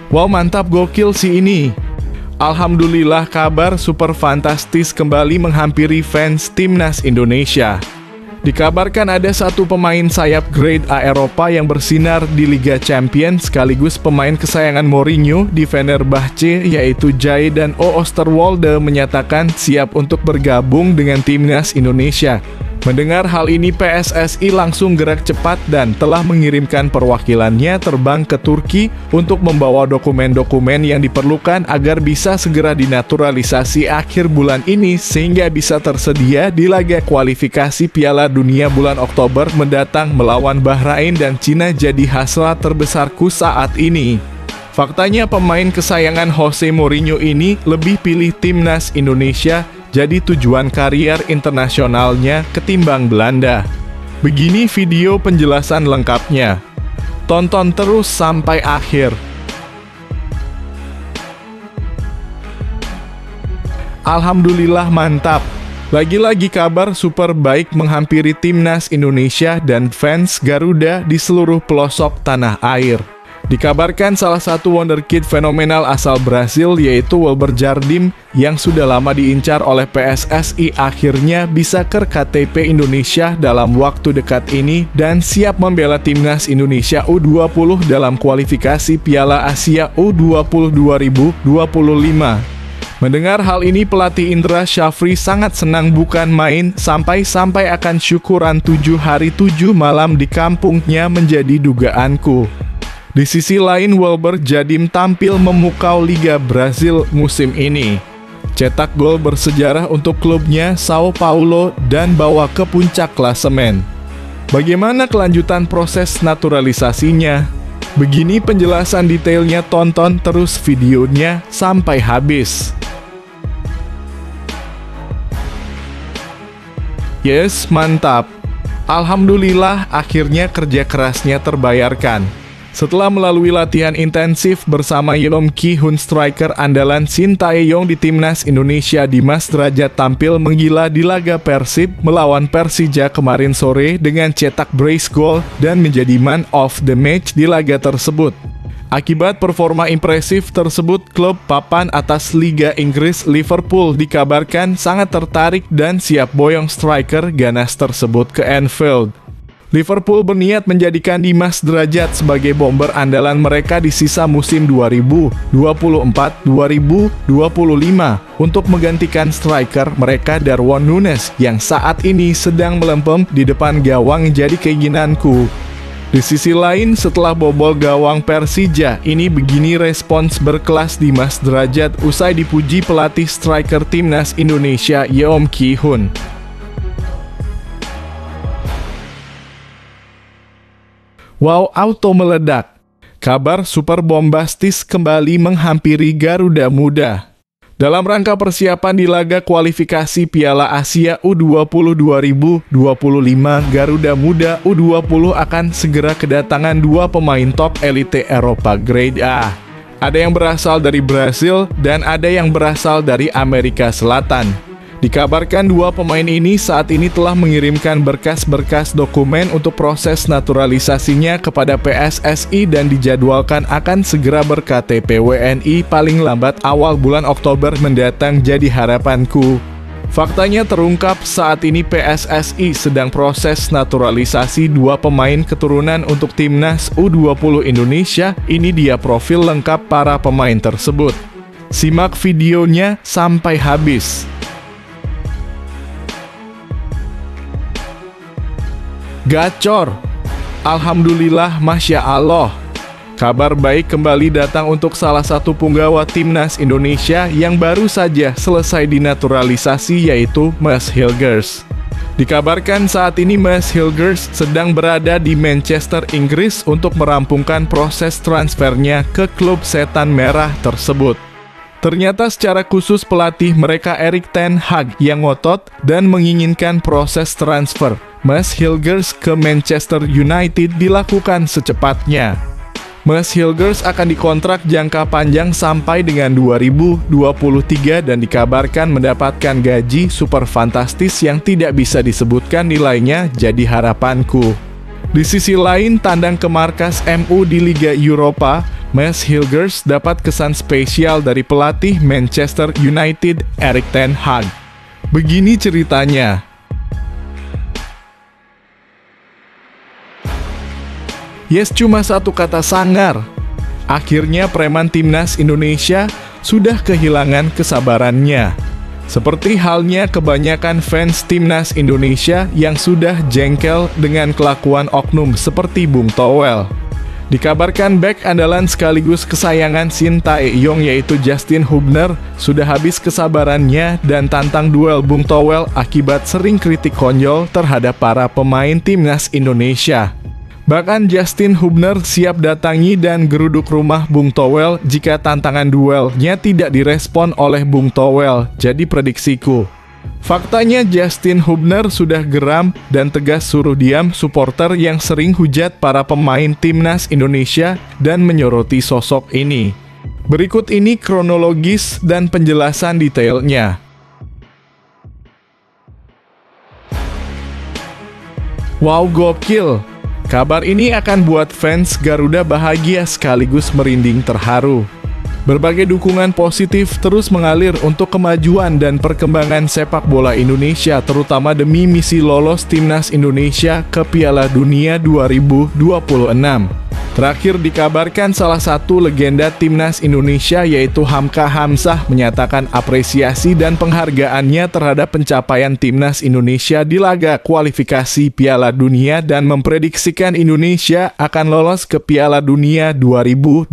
Wow, mantap, gokil sih ini. Alhamdulillah, kabar super fantastis kembali menghampiri fans timnas Indonesia. Dikabarkan ada satu pemain sayap grade A Eropa yang bersinar di Liga Champions sekaligus pemain kesayangan Mourinho di Fenerbahce, yaitu Jadon Oosterwolde, menyatakan siap untuk bergabung dengan timnas Indonesia. Mendengar hal ini, PSSI langsung gerak cepat dan telah mengirimkan perwakilannya terbang ke Turki untuk membawa dokumen-dokumen yang diperlukan agar bisa segera dinaturalisasi akhir bulan ini sehingga bisa tersedia di laga kualifikasi Piala Dunia bulan Oktober mendatang melawan Bahrain dan Cina jadi hasrat terbesarku saat ini. Faktanya pemain kesayangan Jose Mourinho ini lebih pilih timnas Indonesia jadi tujuan karier internasionalnya ketimbang Belanda. Begini video penjelasan lengkapnya. Tonton terus sampai akhir. Alhamdulillah, mantap. Lagi-lagi kabar super baik menghampiri timnas Indonesia dan fans Garuda di seluruh pelosok tanah air. Dikabarkan salah satu wonderkid fenomenal asal Brasil yaitu Welber Jardim yang sudah lama diincar oleh PSSI akhirnya bisa ke KTP Indonesia dalam waktu dekat ini dan siap membela timnas Indonesia U20 dalam kualifikasi Piala Asia U20 2025. Mendengar hal ini, pelatih Indra Syafri sangat senang bukan main, sampai-sampai akan syukuran 7 hari 7 malam di kampungnya menjadi dugaanku. Di sisi lain, Welber Jardim tampil memukau Liga Brasil musim ini. Cetak gol bersejarah untuk klubnya Sao Paulo dan bawa ke puncak klasemen. Bagaimana kelanjutan proses naturalisasinya? Begini penjelasan detailnya, tonton terus videonya sampai habis. Yes, mantap. Alhamdulillah, akhirnya kerja kerasnya terbayarkan. Setelah melalui latihan intensif bersama Yeom Ki-hun, striker andalan Sintayong di timnas Indonesia, Dimas Derajat tampil menggila di laga Persib melawan Persija kemarin sore dengan cetak brace goal dan menjadi man of the match di laga tersebut. Akibat performa impresif tersebut, klub papan atas Liga Inggris Liverpool dikabarkan sangat tertarik dan siap boyong striker ganas tersebut ke Anfield. Liverpool berniat menjadikan Dimas Derajat sebagai bomber andalan mereka di sisa musim 2024-2025 untuk menggantikan striker mereka Darwin Núñez yang saat ini sedang melempem di depan gawang jadi keinginanku. Di sisi lain, setelah bobol gawang Persija, ini begini respons berkelas Dimas Derajat usai dipuji pelatih striker timnas Indonesia Yeom Ki-hun. Wow, auto meledak. Kabar super bombastis kembali menghampiri Garuda Muda. Dalam rangka persiapan di laga kualifikasi Piala Asia U20 2025, Garuda Muda U20 akan segera kedatangan 2 pemain top elite Eropa grade A. Ada yang berasal dari Brasil dan ada yang berasal dari Amerika Selatan. Dikabarkan 2 pemain ini saat ini telah mengirimkan berkas-berkas dokumen untuk proses naturalisasinya kepada PSSI dan dijadwalkan akan segera ber-KTP WNI paling lambat awal bulan Oktober mendatang jadi harapanku. Faktanya terungkap saat ini PSSI sedang proses naturalisasi 2 pemain keturunan untuk timnas U20 Indonesia. Ini dia profil lengkap para pemain tersebut. Simak videonya sampai habis. Gacor. Alhamdulillah, Masya Allah. Kabar baik kembali datang untuk salah satu punggawa timnas Indonesia yang baru saja selesai dinaturalisasi, yaitu Mads Hilgers. Dikabarkan saat ini Mads Hilgers sedang berada di Manchester, Inggris untuk merampungkan proses transfernya ke klub Setan Merah tersebut. Ternyata secara khusus pelatih mereka Erik ten Hag yang ngotot dan menginginkan proses transfer Mads Hilgers ke Manchester United dilakukan secepatnya. Mads Hilgers akan dikontrak jangka panjang sampai dengan 2023 dan dikabarkan mendapatkan gaji super fantastis yang tidak bisa disebutkan nilainya, jadi harapanku. Di sisi lain, tandang ke markas MU di Liga Eropa, Mads Hilgers dapat kesan spesial dari pelatih Manchester United, Erik ten Hag. Begini ceritanya. Yes, cuma satu kata sangar. Akhirnya preman timnas Indonesia sudah kehilangan kesabarannya. Seperti halnya kebanyakan fans timnas Indonesia yang sudah jengkel dengan kelakuan oknum seperti Bung Towel. Dikabarkan bek andalan sekaligus kesayangan Shin Tae-yong yaitu Justin Hubner sudah habis kesabarannya dan tantang duel Bung Towel akibat sering kritik konyol terhadap para pemain timnas Indonesia. Bahkan Justin Hubner siap datangi dan geruduk rumah Bung Towel jika tantangan duelnya tidak direspon oleh Bung Towel, jadi prediksiku. Faktanya Justin Hubner sudah geram dan tegas suruh diam supporter yang sering hujat para pemain timnas Indonesia dan menyoroti sosok ini. Berikut ini kronologis dan penjelasan detailnya. Wow, gokil! Kabar ini akan buat fans Garuda bahagia sekaligus merinding terharu. Berbagai dukungan positif terus mengalir untuk kemajuan dan perkembangan sepak bola Indonesia, terutama demi misi lolos timnas Indonesia ke Piala Dunia 2026. Terakhir dikabarkan salah satu legenda timnas Indonesia yaitu Hamka Hamzah menyatakan apresiasi dan penghargaannya terhadap pencapaian timnas Indonesia di laga kualifikasi Piala Dunia dan memprediksikan Indonesia akan lolos ke Piala Dunia 2026.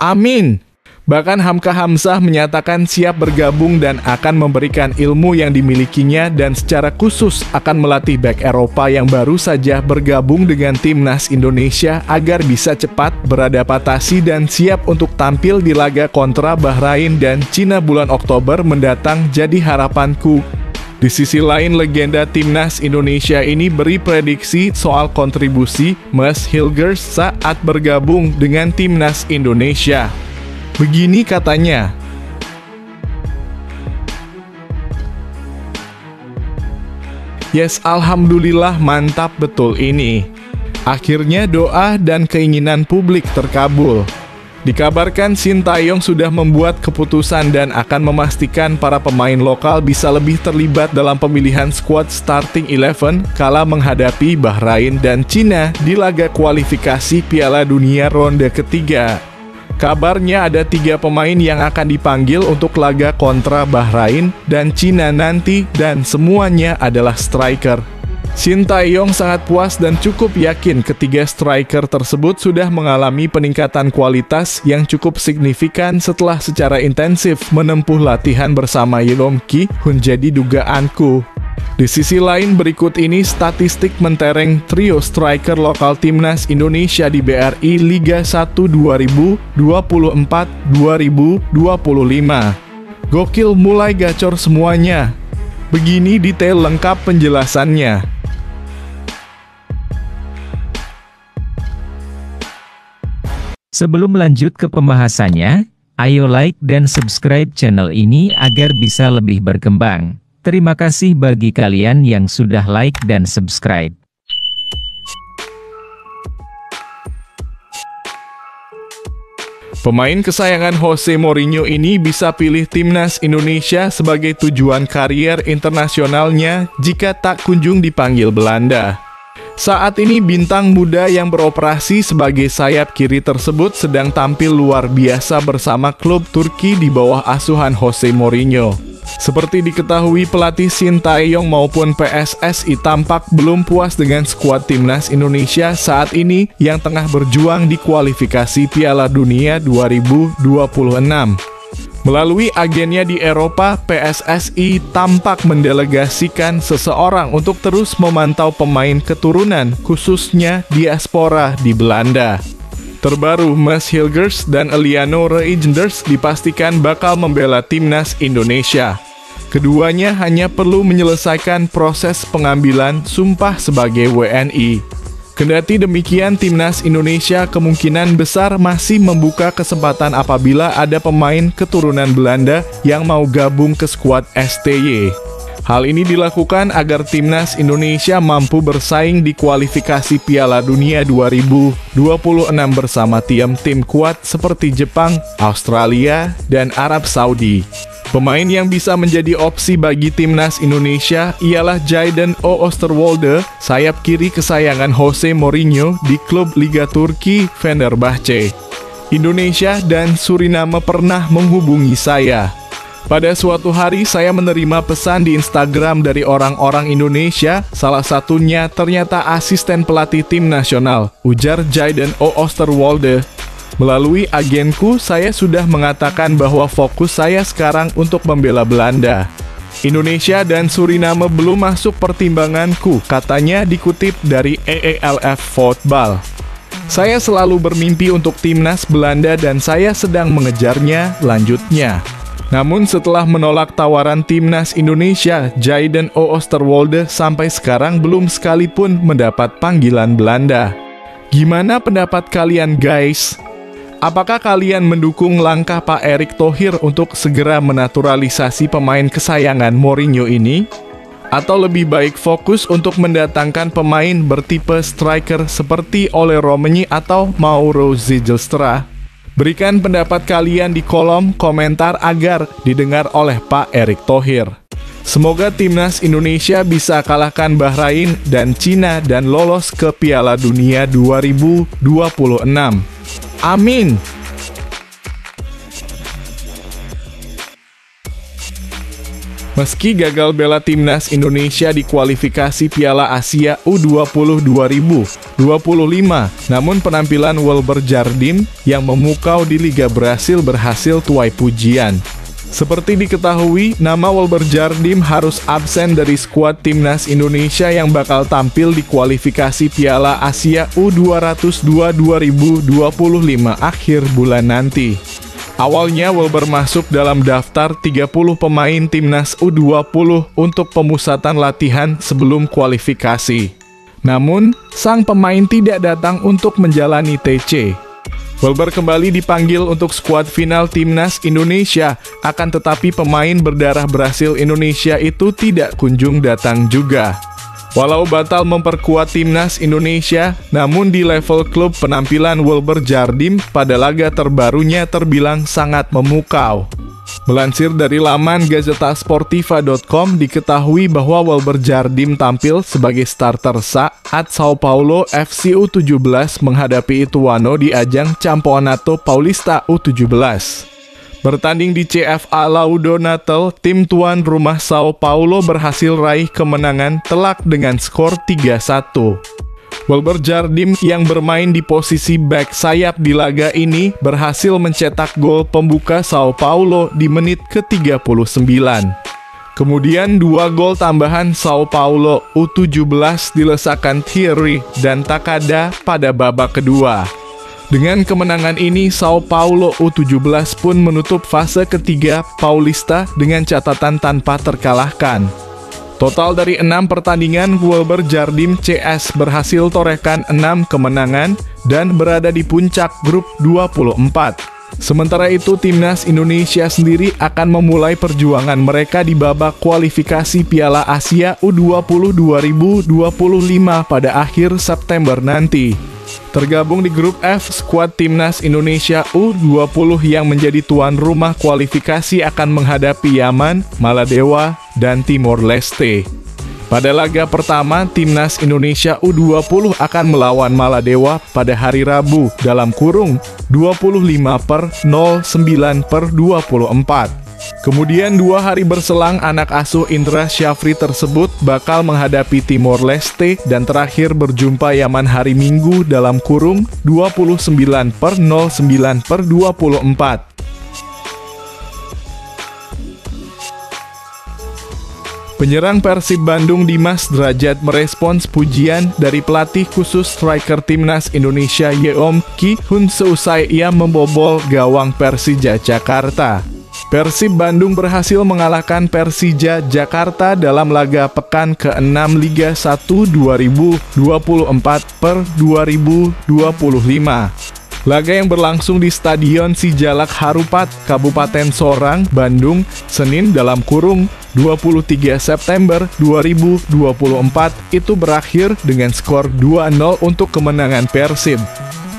Amin! Bahkan Hamka Hamzah menyatakan siap bergabung dan akan memberikan ilmu yang dimilikinya dan secara khusus akan melatih bek Eropa yang baru saja bergabung dengan timnas Indonesia agar bisa cepat beradaptasi dan siap untuk tampil di laga kontra Bahrain dan Cina bulan Oktober mendatang jadi harapanku. Di sisi lain, legenda timnas Indonesia ini beri prediksi soal kontribusi Mads Hilgers saat bergabung dengan timnas Indonesia. Begini katanya, yes, alhamdulillah mantap betul ini. Akhirnya doa dan keinginan publik terkabul. Dikabarkan Shin Tae-yong sudah membuat keputusan dan akan memastikan para pemain lokal bisa lebih terlibat dalam pemilihan skuad starting 11 kala menghadapi Bahrain dan Cina di laga kualifikasi Piala Dunia ronde ketiga. Kabarnya ada 3 pemain yang akan dipanggil untuk laga kontra Bahrain dan Cina nanti dan semuanya adalah striker. Shin Tae-yong sangat puas dan cukup yakin ketiga striker tersebut sudah mengalami peningkatan kualitas yang cukup signifikan setelah secara intensif menempuh latihan bersama Yeong Ki-hun, jadi dugaanku. Di sisi lain, berikut ini statistik mentereng trio striker lokal timnas Indonesia di BRI Liga 1 2024-2025. Gokil, mulai gacor semuanya. Begini detail lengkap penjelasannya. Sebelum lanjut ke pembahasannya, ayo like dan subscribe channel ini agar bisa lebih berkembang. Terima kasih bagi kalian yang sudah like dan subscribe. Pemain kesayangan Jose Mourinho ini bisa pilih timnas Indonesia sebagai tujuan karier internasionalnya jika tak kunjung dipanggil Belanda. Saat ini bintang muda yang beroperasi sebagai sayap kiri tersebut sedang tampil luar biasa bersama klub Turki di bawah asuhan Jose Mourinho. Seperti diketahui, pelatih Shin Tae-yong maupun PSSI tampak belum puas dengan skuad timnas Indonesia saat ini yang tengah berjuang di kualifikasi Piala Dunia 2026. Melalui agennya di Eropa, PSSI tampak mendelegasikan seseorang untuk terus memantau pemain keturunan, khususnya diaspora di Belanda. Terbaru, Mads Hilgers dan Eliano Reijnders dipastikan bakal membela timnas Indonesia. Keduanya hanya perlu menyelesaikan proses pengambilan sumpah sebagai WNI. Kendati demikian, timnas Indonesia kemungkinan besar masih membuka kesempatan apabila ada pemain keturunan Belanda yang mau gabung ke skuad STY. Hal ini dilakukan agar timnas Indonesia mampu bersaing di kualifikasi Piala Dunia 2026 bersama tim kuat seperti Jepang, Australia, dan Arab Saudi. Pemain yang bisa menjadi opsi bagi timnas Indonesia ialah Jadon Oosterwolde, sayap kiri kesayangan Jose Mourinho di klub Liga Turki Fenerbahce. Indonesia dan Suriname pernah menghubungi saya. Pada suatu hari saya menerima pesan di Instagram dari orang-orang Indonesia, salah satunya ternyata asisten pelatih tim nasional, ujar Jadon Oosterwolde. Melalui agenku, saya sudah mengatakan bahwa fokus saya sekarang untuk membela Belanda. Indonesia dan Suriname belum masuk pertimbanganku, katanya dikutip dari EELF Football. Saya selalu bermimpi untuk timnas Belanda dan saya sedang mengejarnya, lanjutnya. Namun setelah menolak tawaran timnas Indonesia, Jadon Oosterwolde sampai sekarang belum sekalipun mendapat panggilan Belanda. Gimana pendapat kalian guys? Apakah kalian mendukung langkah Pak Erick Thohir untuk segera menaturalisasi pemain kesayangan Mourinho ini? Atau lebih baik fokus untuk mendatangkan pemain bertipe striker seperti Ole Romeni atau Mauro Zijlstra? Berikan pendapat kalian di kolom komentar agar didengar oleh Pak Erick Thohir. Semoga timnas Indonesia bisa kalahkan Bahrain dan Cina dan lolos ke Piala Dunia 2026. Amin. Meski gagal bela timnas Indonesia di kualifikasi Piala Asia U20 2025, namun penampilan Wilber Jardim yang memukau di Liga Brasil berhasil tuai pujian. Seperti diketahui, nama Wilber Jardim harus absen dari skuad timnas Indonesia yang bakal tampil di kualifikasi Piala Asia U202 2025 akhir bulan nanti. Awalnya Wilber masuk dalam daftar 30 pemain timnas U20 untuk pemusatan latihan sebelum kualifikasi. Namun, sang pemain tidak datang untuk menjalani TC. Wilber kembali dipanggil untuk skuad final timnas Indonesia, akan tetapi pemain berdarah Brasil Indonesia itu tidak kunjung datang juga. Walau batal memperkuat timnas Indonesia, namun di level klub penampilan Wilber Jardim pada laga terbarunya terbilang sangat memukau. Melansir dari laman gazetasportiva.com diketahui bahwa Wilber Jardim tampil sebagai starter saat Sao Paulo FC U17 menghadapi Ituano di ajang Campeonato Paulista U17. Bertanding di CFA Laudo Natal, tim tuan rumah Sao Paulo berhasil raih kemenangan telak dengan skor 3-1. Wilber Jardim yang bermain di posisi back sayap di laga ini berhasil mencetak gol pembuka Sao Paulo di menit ke-39. Kemudian 2 gol tambahan Sao Paulo U17 dilesakan Thierry dan Takada pada babak kedua. Dengan kemenangan ini, Sao Paulo U17 pun menutup fase ketiga Paulista dengan catatan tanpa terkalahkan. Total dari 6 pertandingan, Wilber Jardim CS berhasil torehkan 6 kemenangan dan berada di puncak grup 24. Sementara itu, timnas Indonesia sendiri akan memulai perjuangan mereka di babak kualifikasi Piala Asia U20 2025 pada akhir September nanti. Tergabung di grup F, skuad timnas Indonesia U20 yang menjadi tuan rumah kualifikasi akan menghadapi Yaman, Maladewa, dan Timor Leste. Pada laga pertama, timnas Indonesia U20 akan melawan Maladewa pada hari Rabu dalam kurung 25/09/24. Kemudian 2 hari berselang, anak asuh Indra Syafri tersebut bakal menghadapi Timor Leste dan terakhir berjumpa Yaman hari Minggu dalam kurung 29/09/24. Penyerang Persib Bandung Dimas Drajat merespons pujian dari pelatih khusus striker timnas Indonesia Yeom Ki Hun seusai ia membobol gawang Persija Jakarta. Persib Bandung berhasil mengalahkan Persija Jakarta dalam laga pekan ke-6 Liga 1 2024/2025. Laga yang berlangsung di Stadion Sijalak Harupat, Kabupaten Sorong, Bandung, Senin dalam kurung 23 September 2024 itu berakhir dengan skor 2-0 untuk kemenangan Persib.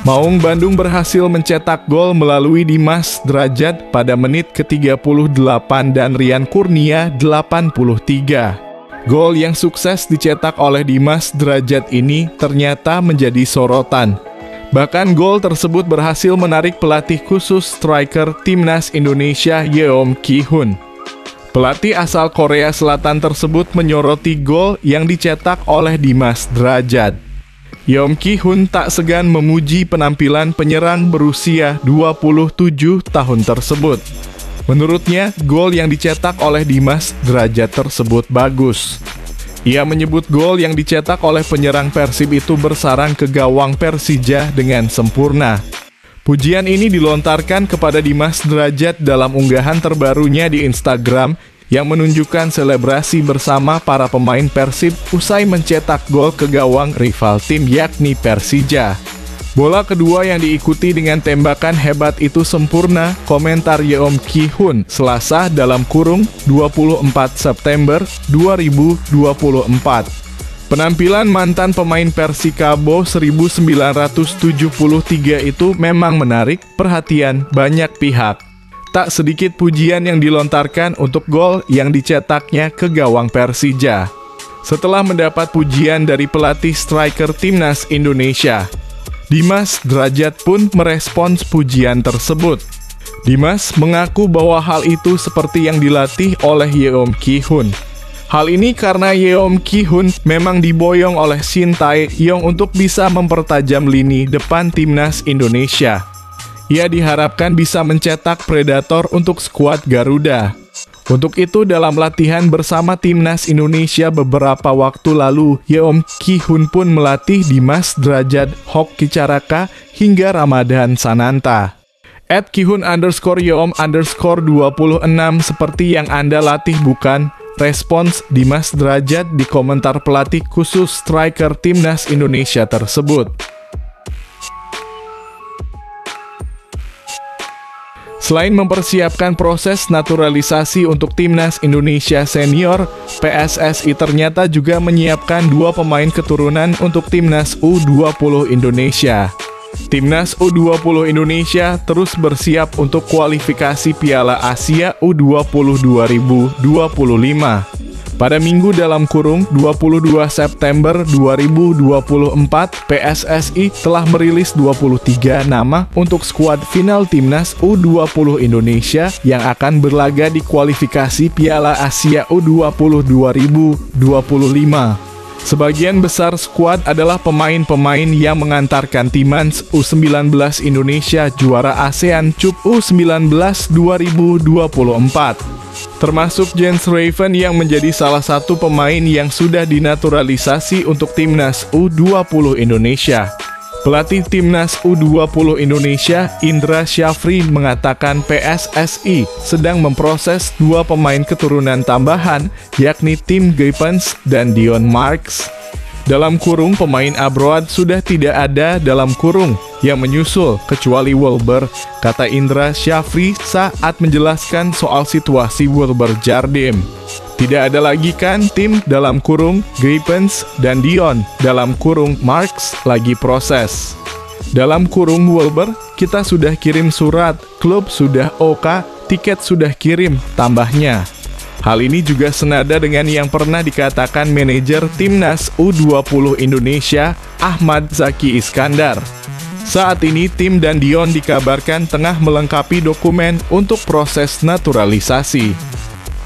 Maung Bandung berhasil mencetak gol melalui Dimas Drajat pada menit ke-38 dan Rian Kurnia 83. Gol yang sukses dicetak oleh Dimas Drajat ini ternyata menjadi sorotan. Bahkan gol tersebut berhasil menarik pelatih khusus striker Timnas Indonesia Yeom Ki-hun. Pelatih asal Korea Selatan tersebut menyoroti gol yang dicetak oleh Dimas Drajat. Yeom Ki-hun tak segan memuji penampilan penyerang berusia 27 tahun tersebut. Menurutnya, gol yang dicetak oleh Dimas Drajat tersebut bagus. Ia menyebut gol yang dicetak oleh penyerang Persib itu bersarang ke gawang Persija dengan sempurna. Pujian ini dilontarkan kepada Dimas Drajat dalam unggahan terbarunya di Instagram yang menunjukkan selebrasi bersama para pemain Persib usai mencetak gol ke gawang rival tim yakni Persija. Bola kedua yang diikuti dengan tembakan hebat itu sempurna, komentar Yeom Ki-hun Selasa dalam kurung 24 September 2024. Penampilan mantan pemain Persikabo 1973 itu memang menarik perhatian banyak pihak. Tak sedikit pujian yang dilontarkan untuk gol yang dicetaknya ke gawang Persija. Setelah mendapat pujian dari pelatih striker Timnas Indonesia, Dimas Drajat pun merespons pujian tersebut. Dimas mengaku bahwa hal itu seperti yang dilatih oleh Yeom Ki-hun. Hal ini karena Yeom Ki-hun memang diboyong oleh Shin Tae-yong untuk bisa mempertajam lini depan Timnas Indonesia. Ia diharapkan bisa mencetak predator untuk skuad Garuda. Untuk itu dalam latihan bersama Timnas Indonesia beberapa waktu lalu, Yeom Ki-hun pun melatih Dimas Drajat, Hoki Caraka, hingga Ramadan Sananta. @Ki-hun_Yeom_26 seperti yang Anda latih bukan? Respons Dimas Drajat di komentar pelatih khusus striker Timnas Indonesia tersebut. Selain mempersiapkan proses naturalisasi untuk Timnas Indonesia Senior, PSSI ternyata juga menyiapkan 2 pemain keturunan untuk Timnas U20 Indonesia. Timnas U20 Indonesia terus bersiap untuk kualifikasi Piala Asia U20 2025. Pada minggu dalam kurung 22 September 2024, PSSI telah merilis 23 nama untuk skuad final Timnas U20 Indonesia yang akan berlaga di kualifikasi Piala Asia U20 2025. Sebagian besar skuad adalah pemain-pemain yang mengantarkan Timnas U19 Indonesia juara ASEAN Cup U19 2024. Termasuk Jens Raven yang menjadi salah satu pemain yang sudah dinaturalisasi untuk Timnas U20 Indonesia. Pelatih Timnas U20 Indonesia, Indra Syafri, mengatakan PSSI sedang memproses 2 pemain keturunan tambahan, yakni Tim Geipens dan Dion Marks. Dalam kurung, pemain abroad sudah tidak ada dalam kurung yang menyusul, kecuali Wilber, kata Indra Syafri saat menjelaskan soal situasi Wilber Jardim. Tidak ada lagi kan tim dalam kurung Geipens dan Dion dalam kurung Marks lagi proses. Dalam kurung Wilber, kita sudah kirim surat, klub sudah OK, tiket sudah kirim, tambahnya. Hal ini juga senada dengan yang pernah dikatakan manajer Timnas U20 Indonesia, Ahmad Zaki Iskandar. Saat ini tim dan Dion dikabarkan tengah melengkapi dokumen untuk proses naturalisasi.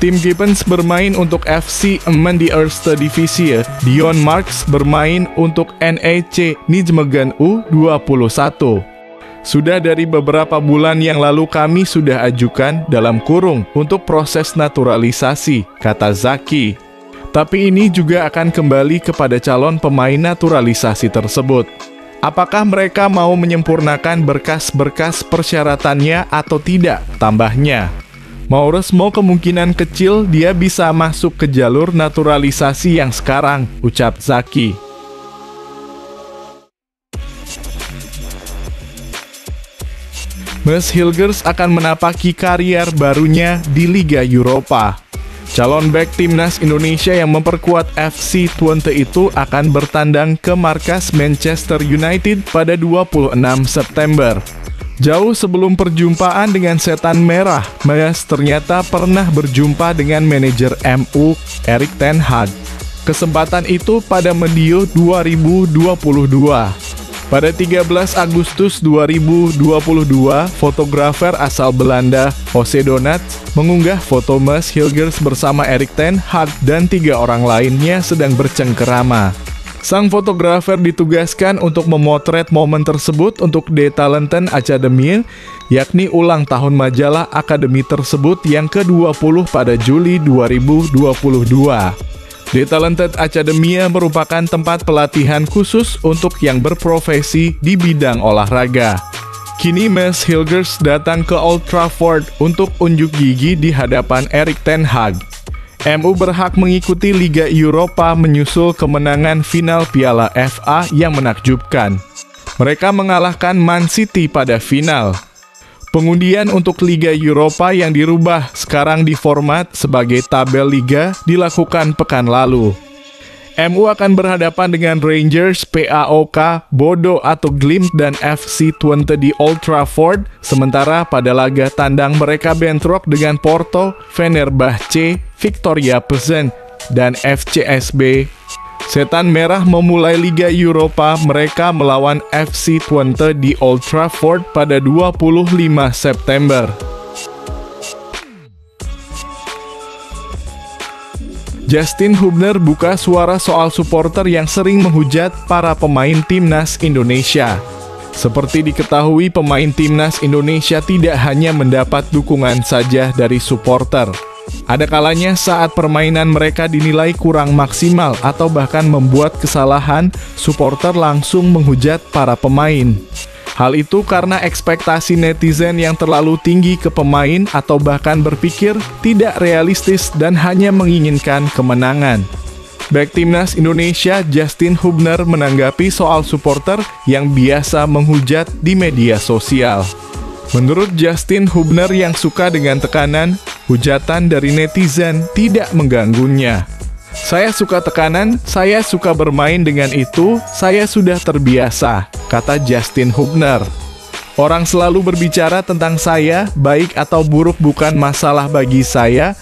Tim Geipens bermain untuk FC Emmen di Eerste Divisie, Dion Marks bermain untuk NEC Nijmegen U21. Sudah dari beberapa bulan yang lalu kami sudah ajukan dalam kurung untuk proses naturalisasi, kata Zaki. Tapi ini juga akan kembali kepada calon pemain naturalisasi tersebut. Apakah mereka mau menyempurnakan berkas-berkas persyaratannya atau tidak, tambahnya. Mau kemungkinan kecil dia bisa masuk ke jalur naturalisasi yang sekarang, ucap Zaki. Mees Hilgers akan menapaki karier barunya di Liga Eropa. Calon bek timnas Indonesia yang memperkuat FC Twente itu akan bertandang ke markas Manchester United pada 26 September. Jauh sebelum perjumpaan dengan Setan Merah, Mes ternyata pernah berjumpa dengan manajer MU, Erik ten Hag. Kesempatan itu pada medio 2022. Pada 13 Agustus 2022, fotografer asal Belanda, Jose Donat, mengunggah foto Mes Hilgers bersama Erik ten Hag dan 3 orang lainnya sedang bercengkerama. Sang fotografer ditugaskan untuk memotret momen tersebut untuk The Talented Academy, yakni ulang tahun majalah akademi tersebut yang ke-20 pada Juli 2022. The Talented Academy merupakan tempat pelatihan khusus untuk yang berprofesi di bidang olahraga. Kini Mes Hilgers datang ke Old Trafford untuk unjuk gigi di hadapan Erik ten Hag. MU berhak mengikuti Liga Eropa menyusul kemenangan final Piala FA yang menakjubkan. Mereka mengalahkan Man City pada final. Pengundian untuk Liga Eropa yang dirubah sekarang di format sebagai tabel liga dilakukan pekan lalu. MU akan berhadapan dengan Rangers, PAOK, Bodo atau Glimt dan FC Twente di Old Trafford, sementara pada laga tandang mereka bentrok dengan Porto, Fenerbahce, Victoria Pilsen, dan FCSB. Setan Merah memulai Liga Eropa mereka melawan FC Twente di Old Trafford pada 25 September. Justin Hubner buka suara soal supporter yang sering menghujat para pemain timnas Indonesia. Seperti diketahui, pemain timnas Indonesia tidak hanya mendapat dukungan saja dari supporter. Ada kalanya saat permainan mereka dinilai kurang maksimal atau bahkan membuat kesalahan, supporter langsung menghujat para pemain. Hal itu karena ekspektasi netizen yang terlalu tinggi ke pemain atau bahkan berpikir tidak realistis dan hanya menginginkan kemenangan. Bek timnas Indonesia Justin Hubner menanggapi soal supporter yang biasa menghujat di media sosial. Menurut Justin Hubner yang suka dengan tekanan, hujatan dari netizen tidak mengganggunya. Saya suka tekanan, saya suka bermain dengan itu, saya sudah terbiasa, kata Justin Hubner. Orang selalu berbicara tentang saya, baik atau buruk bukan masalah bagi saya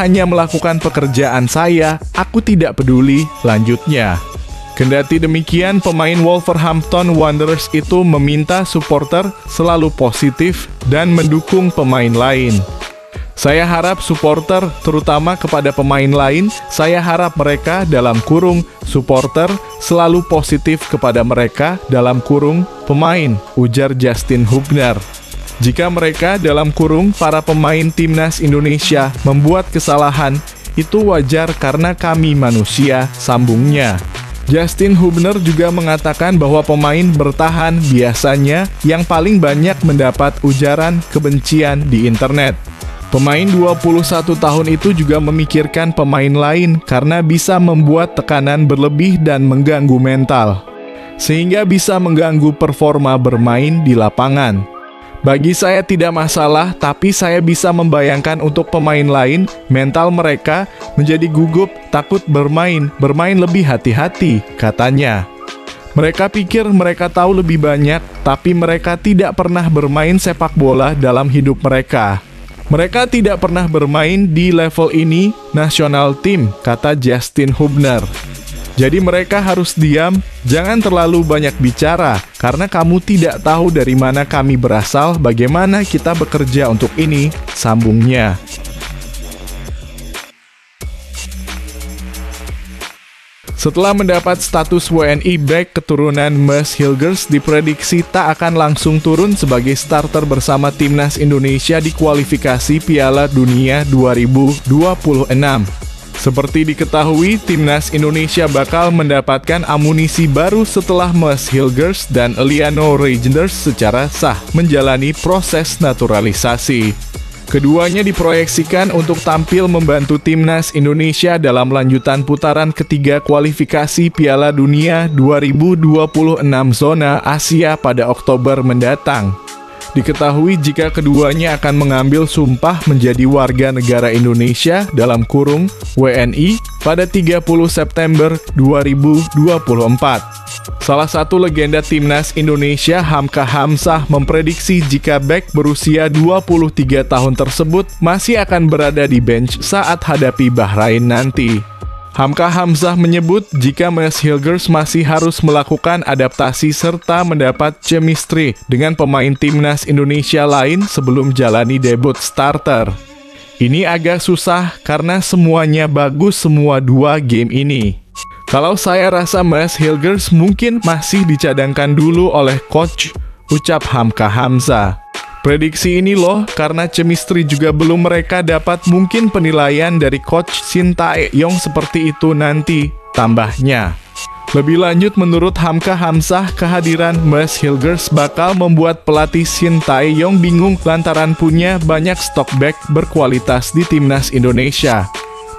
hanya melakukan pekerjaan saya, aku tidak peduli, lanjutnya. Kendati demikian, pemain Wolverhampton Wanderers itu meminta supporter selalu positif dan mendukung pemain lain. Saya harap supporter, terutama kepada pemain lain, saya harap mereka dalam kurung supporter selalu positif kepada mereka dalam kurung pemain, ujar Justin Hubner. Jika mereka dalam kurung para pemain timnas Indonesia membuat kesalahan, itu wajar karena kami manusia, sambungnya. Justin Hubner juga mengatakan bahwa pemain bertahan biasanya yang paling banyak mendapat ujaran kebencian di internet. Pemain 21 tahun itu juga memikirkan pemain lain karena bisa membuat tekanan berlebih dan mengganggu mental, sehingga bisa mengganggu performa bermain di lapangan. Bagi saya tidak masalah, tapi saya bisa membayangkan untuk pemain lain, mental mereka menjadi gugup, takut bermain lebih hati-hati, katanya. Mereka pikir mereka tahu lebih banyak, tapi mereka tidak pernah bermain sepak bola dalam hidup mereka. Mereka tidak pernah bermain di level ini, national team, kata Justin Hubner. Jadi mereka harus diam, jangan terlalu banyak bicara, karena kamu tidak tahu dari mana kami berasal, bagaimana kita bekerja untuk ini, sambungnya. Setelah mendapat status WNI bek keturunan Mes Hilgers diprediksi tak akan langsung turun sebagai starter bersama timnas Indonesia di kualifikasi Piala Dunia 2026. Seperti diketahui, timnas Indonesia bakal mendapatkan amunisi baru setelah Mes Hilgers dan Eliano Reijnders secara sah menjalani proses naturalisasi. Keduanya diproyeksikan untuk tampil membantu timnas Indonesia dalam lanjutan putaran ketiga kualifikasi Piala Dunia 2026 zona Asia pada Oktober mendatang. Diketahui jika keduanya akan mengambil sumpah menjadi warga negara Indonesia dalam kurung WNI pada 30 September 2024. Salah satu legenda timnas Indonesia, Hamka Hamzah, memprediksi jika bek berusia 23 tahun tersebut masih akan berada di bench saat hadapi Bahrain nanti. Hamka Hamzah menyebut jika Mes Hilgers masih harus melakukan adaptasi serta mendapat chemistry dengan pemain timnas Indonesia lain sebelum jalani debut starter. Ini agak susah karena semuanya bagus semua dua game ini. Kalau saya rasa Mes Hilgers mungkin masih dicadangkan dulu oleh coach, ucap Hamka Hamzah. Prediksi ini loh, karena chemistry juga belum mereka dapat, mungkin penilaian dari Coach Shin Tae-yong seperti itu nanti, tambahnya. Lebih lanjut, menurut Hamka Hamzah, kehadiran Mes Hilgers bakal membuat pelatih Shin Tae-yong bingung lantaran punya banyak stok back berkualitas di timnas Indonesia.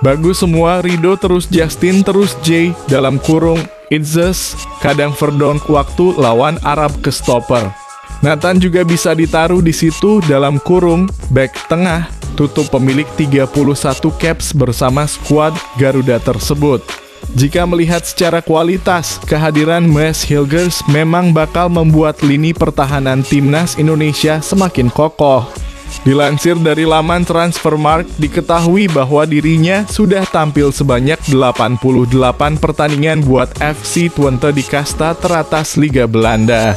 Bagus semua, Rido terus Justin terus Jay, dalam kurung Itzes, kadang Verdonk waktu lawan Arab ke stopper. Nathan juga bisa ditaruh di situ dalam kurung back tengah, tutup pemilik 31 caps bersama skuad Garuda tersebut. Jika melihat secara kualitas, kehadiran Mes Hilgers memang bakal membuat lini pertahanan timnas Indonesia semakin kokoh. Dilansir dari laman Transfermarkt, diketahui bahwa dirinya sudah tampil sebanyak 88 pertandingan buat FC Twente di kasta teratas Liga Belanda.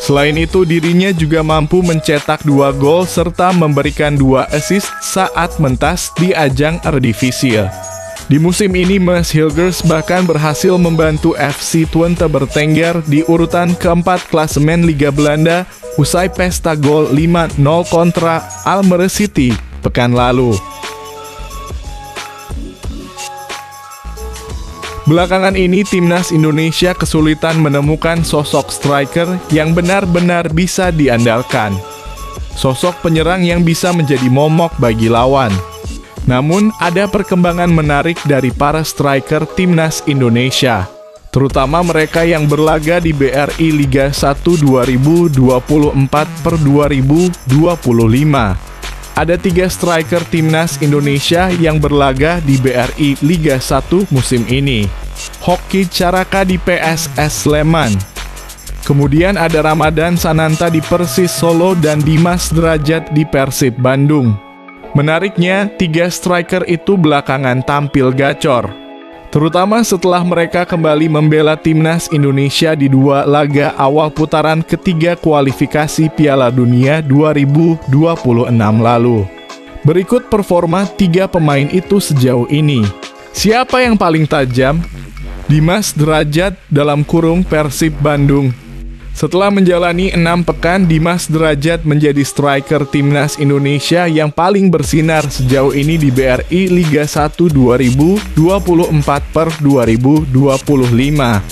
Selain itu, dirinya juga mampu mencetak 2 gol serta memberikan 2 assist saat mentas di ajang Eredivisie. Di musim ini, Mes Hilgers bahkan berhasil membantu FC Twente bertengger di urutan keempat klasemen Liga Belanda usai pesta gol 5-0 kontra Almere City pekan lalu. Belakangan ini, timnas Indonesia kesulitan menemukan sosok striker yang benar-benar bisa diandalkan. Sosok penyerang yang bisa menjadi momok bagi lawan. Namun, ada perkembangan menarik dari para striker timnas Indonesia, terutama mereka yang berlaga di BRI Liga 1 2024/2025. Ada 3 striker timnas Indonesia yang berlaga di BRI Liga 1 musim ini. Hoki Caraka di PSS Sleman. Kemudian ada Ramadan Sananta di Persis Solo dan Dimas Derajat di Persib Bandung. Menariknya, 3 striker itu belakangan tampil gacor, terutama setelah mereka kembali membela timnas Indonesia di 2 laga awal putaran ketiga kualifikasi Piala Dunia 2026 lalu. Berikut performa 3 pemain itu sejauh ini. Siapa yang paling tajam? Dimas Derajat dalam kurung Persib Bandung. Setelah menjalani 6 pekan, Dimas Derajat menjadi striker timnas Indonesia yang paling bersinar sejauh ini di BRI Liga 1 2024/2025.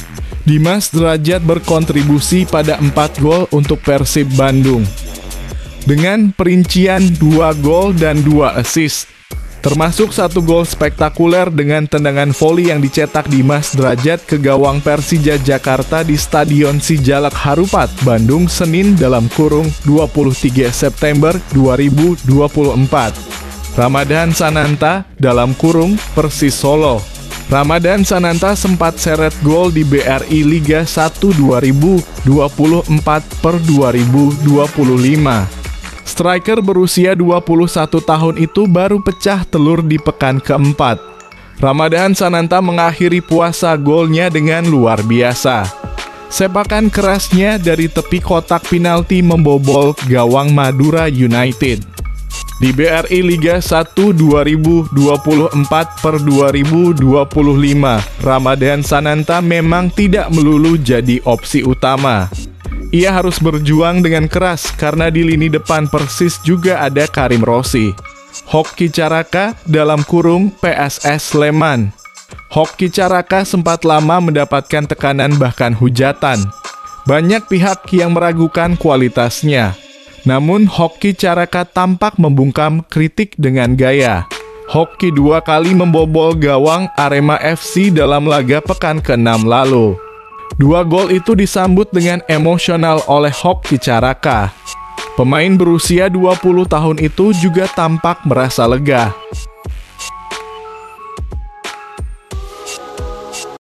Dimas Derajat berkontribusi pada 4 gol untuk Persib Bandung, dengan perincian 2 gol dan 2 assist, termasuk 1 gol spektakuler dengan tendangan voli yang dicetak Dimas Derajat ke gawang Persija Jakarta di Stadion Sijalak Harupat, Bandung, Senin dalam kurung 23 September 2024. Ramadan Sananta dalam kurung Persis Solo. Ramadan Sananta sempat seret gol di BRI Liga 1 2024/2025. Striker berusia 21 tahun itu baru pecah telur di pekan keempat. Ramadan Sananta mengakhiri puasa golnya dengan luar biasa. Sepakan kerasnya dari tepi kotak penalti membobol gawang Madura United. Di BRI Liga 1 2024/2025, Ramadan Sananta memang tidak melulu jadi opsi utama. Ia harus berjuang dengan keras karena di lini depan Persis juga ada Karim Rossi. Hoki Caraka dalam kurung PSS Sleman. Hoki Caraka sempat lama mendapatkan tekanan bahkan hujatan. Banyak pihak yang meragukan kualitasnya. Namun Hoki Caraka tampak membungkam kritik dengan gaya. Hoki 2 kali membobol gawang Arema FC dalam laga pekan ke-6 lalu. 2 gol itu disambut dengan emosional oleh Hoki Caraka. Pemain berusia 20 tahun itu juga tampak merasa lega.